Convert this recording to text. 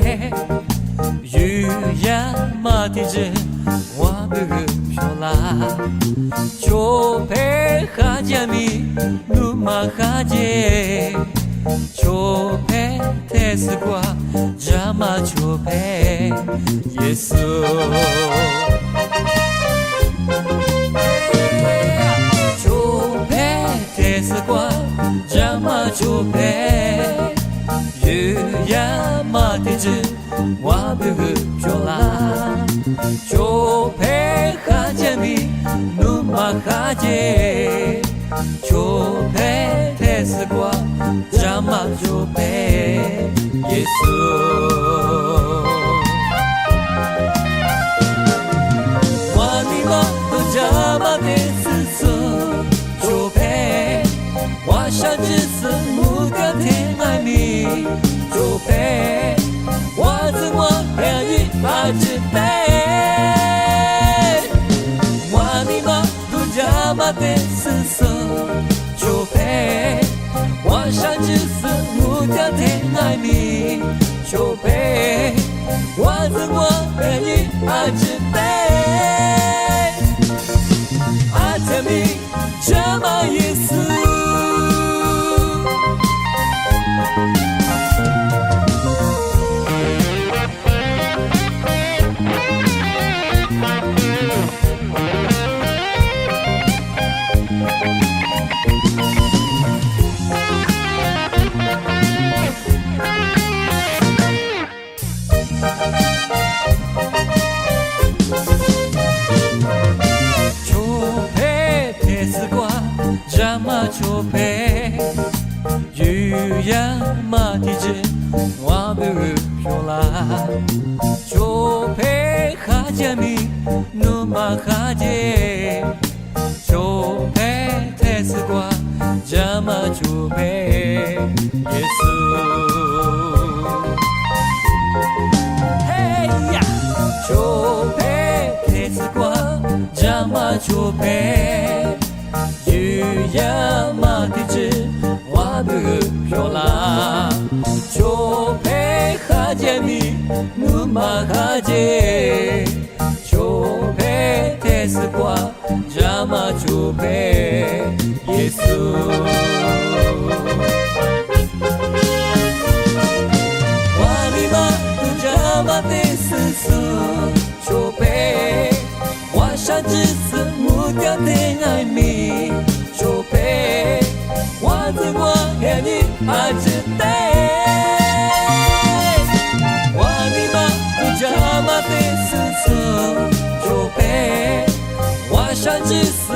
陪，雨呀马蹄子我不飘啦，就陪哈加米努马哈杰，就陪特斯瓜扎马就陪耶稣。就陪雨呀马蹄子我不飘啦，就陪哈加米努马哈杰，就陪特斯瓜扎马就陪耶稣。我尼玛都扎马的斯索就陪。我想只是目标天爱你，就陪我怎么陪你把只陪，我尼玛都加马的斯索就陪，我想只是目标天爱你，就陪我怎么陪你把只陪，阿特米加马耶稣。就陪雨呀马蹄子我不飘啦，就陪哈加米努马哈杰，就陪特斯瓜扎马就陪耶稣。嘿呀，就陪特斯瓜扎马就陪。雨呀马蹄子我不飘啦，就陪哈加米努马哈杰，就陪特斯瓜扎马就陪耶稣。我尼玛都扎马的斯索就陪，我想只是目标天爱你。就陪我怎么陪你把只陪，我尼玛都加马的斯索就陪，我想只是